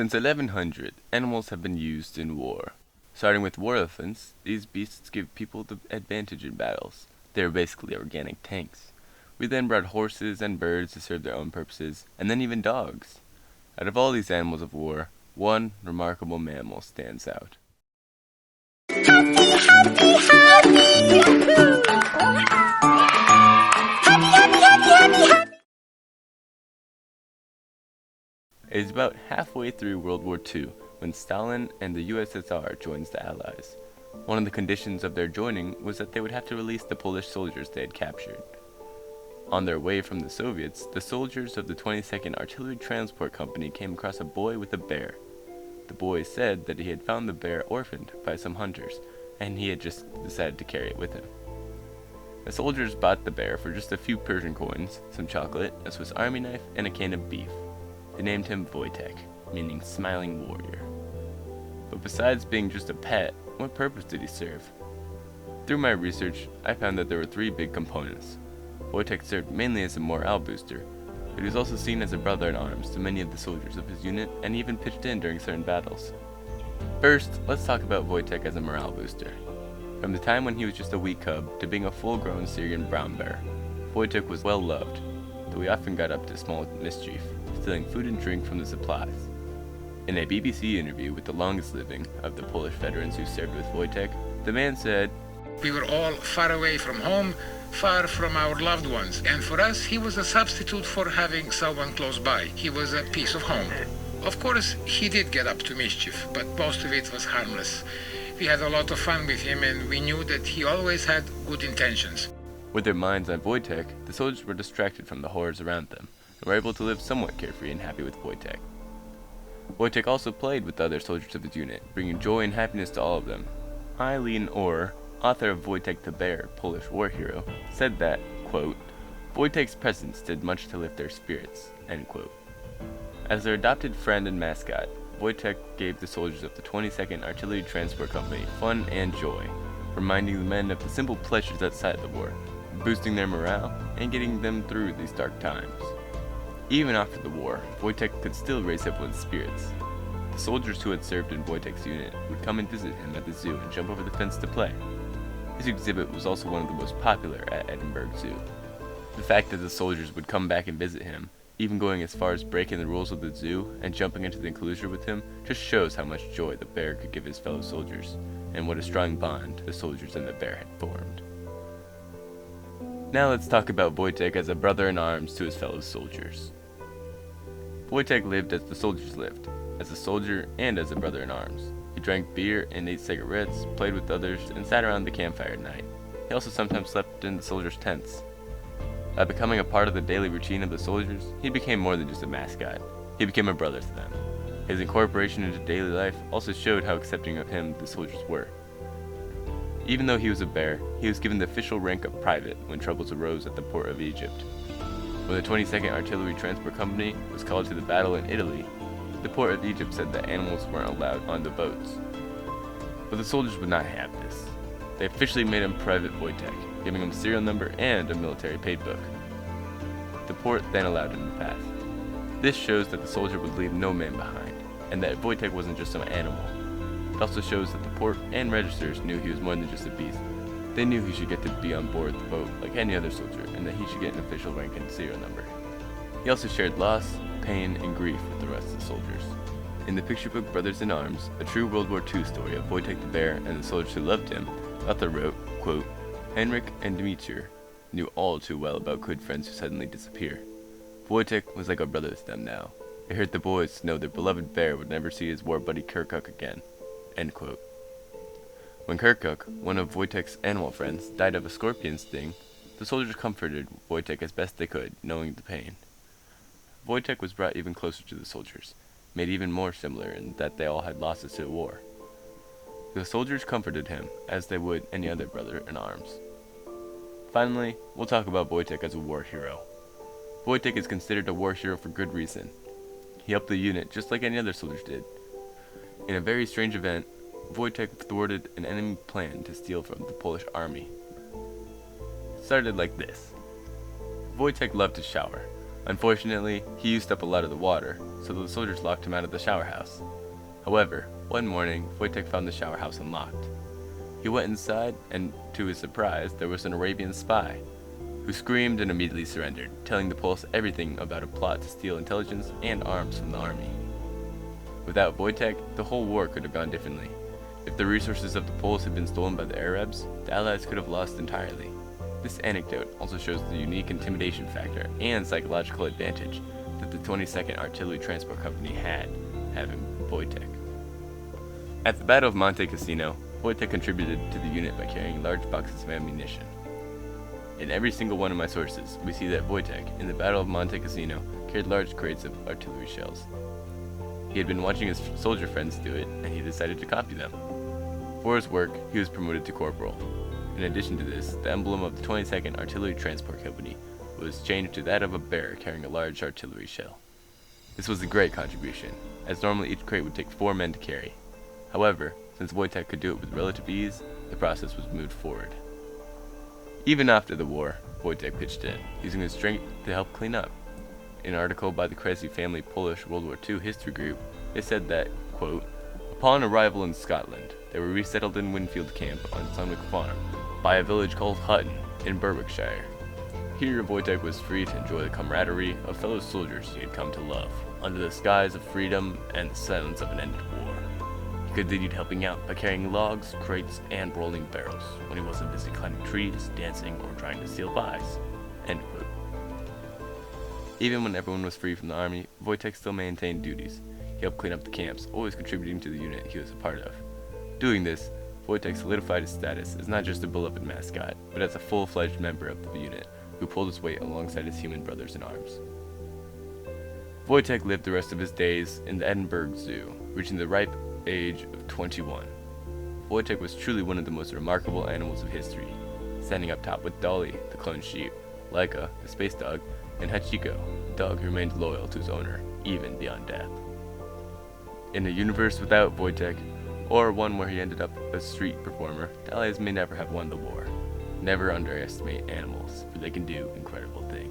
Since 1100, animals have been used in war. Starting with war elephants, these beasts give people the advantage in battles. They are basically organic tanks. We then brought horses and birds to serve their own purposes, and then even dogs. Out of all these animals of war, one remarkable mammal stands out. It is about halfway through World War II when Stalin and the USSR joins the Allies. One of the conditions of their joining was that they would have to release the Polish soldiers they had captured. On their way from the Soviets, the soldiers of the 22nd Artillery Transport Company came across a boy with a bear. The boy said that he had found the bear orphaned by some hunters, and he had just decided to carry it with him. The soldiers bought the bear for just a few Persian coins, some chocolate, a Swiss Army knife, and a can of beef. They named him Wojtek, meaning smiling warrior. But besides being just a pet, what purpose did he serve? Through my research, I found that there were three big components. Wojtek served mainly as a morale booster, but he was also seen as a brother-in-arms to many of the soldiers of his unit, and even pitched in during certain battles. First, let's talk about Wojtek as a morale booster. From the time when he was just a wee cub to being a full-grown Syrian brown bear, Wojtek was well loved, though he often got up to small mischief, stealing food and drink from the supplies. In a BBC interview with the longest living of the Polish veterans who served with Wojtek, the man said, "We were all far away from home, far from our loved ones, and for us he was a substitute for having someone close by. He was a piece of home. Of course, he did get up to mischief, but most of it was harmless. We had a lot of fun with him, and we knew that he always had good intentions." With their minds on Wojtek, the soldiers were distracted from the horrors around them, and were able to live somewhat carefree and happy with Wojtek. Wojtek also played with the other soldiers of his unit, bringing joy and happiness to all of them. Eileen Orr, author of Wojtek the Bear, Polish war hero, said that, quote, "Wojtek's presence did much to lift their spirits," end quote. As their adopted friend and mascot, Wojtek gave the soldiers of the 22nd Artillery Transport Company fun and joy, reminding the men of the simple pleasures outside the war, boosting their morale, and getting them through these dark times. Even after the war, Wojtek could still raise everyone's spirits. The soldiers who had served in Wojtek's unit would come and visit him at the zoo and jump over the fence to play. His exhibit was also one of the most popular at Edinburgh Zoo. The fact that the soldiers would come back and visit him, even going as far as breaking the rules of the zoo and jumping into the enclosure with him, just shows how much joy the bear could give his fellow soldiers, and what a strong bond the soldiers and the bear had formed. Now let's talk about Wojtek as a brother-in-arms to his fellow soldiers. Wojtek lived as the soldiers lived, as a soldier and as a brother-in-arms. He drank beer and ate cigarettes, played with others, and sat around the campfire at night. He also sometimes slept in the soldiers' tents. By becoming a part of the daily routine of the soldiers, he became more than just a mascot. He became a brother to them. His incorporation into daily life also showed how accepting of him the soldiers were. Even though he was a bear, he was given the official rank of private when troubles arose at the port of Egypt. When the 22nd Artillery Transport Company was called to the battle in Italy, the port of Egypt said that animals weren't allowed on the boats. But the soldiers would not have this. They officially made him Private Wojtek, giving him a serial number and a military paid book. The port then allowed him to pass. This shows that the soldier would leave no man behind, and that Wojtek wasn't just some animal. It also shows that the port and registers knew he was more than just a beast. They knew he should get to be on board the boat like any other soldier, and that he should get an official rank and serial number. He also shared loss, pain, and grief with the rest of the soldiers. In the picture book Brothers in Arms, a true World War II story of Wojtek the Bear and the soldiers who loved him, the author wrote, quote, "Henrik and Dmitri knew all too well about good friends who suddenly disappear. Wojtek was like a brother to them now. It hurt the boys to know their beloved bear would never see his war buddy Kirkuk again." End quote. When Kirkuk, one of Wojtek's animal friends, died of a scorpion sting, the soldiers comforted Wojtek as best they could, knowing the pain. Wojtek was brought even closer to the soldiers, made even more similar in that they all had losses to the war. The soldiers comforted him as they would any other brother in arms. Finally, we'll talk about Wojtek as a war hero. Wojtek is considered a war hero for good reason. He helped the unit just like any other soldiers did. In a very strange event, Wojtek thwarted an enemy plan to steal from the Polish army. It started like this. Wojtek loved to shower. Unfortunately, he used up a lot of the water, so the soldiers locked him out of the shower house. However, one morning, Wojtek found the shower house unlocked. He went inside, and to his surprise, there was an Arabian spy, who screamed and immediately surrendered, telling the Poles everything about a plot to steal intelligence and arms from the army. Without Wojtek, the whole war could have gone differently. If the resources of the Poles had been stolen by the Arabs, the Allies could have lost entirely. This anecdote also shows the unique intimidation factor and psychological advantage that the 22nd Artillery Transport Company had, having Wojtek. At the Battle of Monte Cassino, Wojtek contributed to the unit by carrying large boxes of ammunition. In every single one of my sources, we see that Wojtek, in the Battle of Monte Cassino, carried large crates of artillery shells. He had been watching his soldier friends do it, and he decided to copy them. For his work, he was promoted to corporal. In addition to this, the emblem of the 22nd Artillery Transport Company was changed to that of a bear carrying a large artillery shell. This was a great contribution, as normally each crate would take 4 men to carry. However, since Wojtek could do it with relative ease, the process was moved forward. Even after the war, Wojtek pitched in, using his strength to help clean up. In an article by the Kresi family Polish World War II history group, they said that, quote, upon arrival in Scotland, they were resettled in Winfield Camp on Sunwick Farm by a village called Hutton in Berwickshire. Here, Wojtek was free to enjoy the camaraderie of fellow soldiers he had come to love, under the skies of freedom and the silence of an ended war. He continued helping out by carrying logs, crates, and rolling barrels when he wasn't busy climbing trees, dancing, or trying to steal pies. End quote. Even when everyone was free from the army, Wojtek still maintained duties. He helped clean up the camps, always contributing to the unit he was a part of. Doing this, Wojtek solidified his status as not just a beloved mascot, but as a full-fledged member of the unit who pulled his weight alongside his human brothers in arms. Wojtek lived the rest of his days in the Edinburgh Zoo, reaching the ripe age of 21. Wojtek was truly one of the most remarkable animals of history, standing up top with Dolly, the clone sheep, Laika, the space dog, and Hachiko, the dog who remained loyal to his owner, even beyond death. In a universe without Wojtek, or one where he ended up a street performer, the Allies may never have won the war. Never underestimate animals, for they can do incredible things.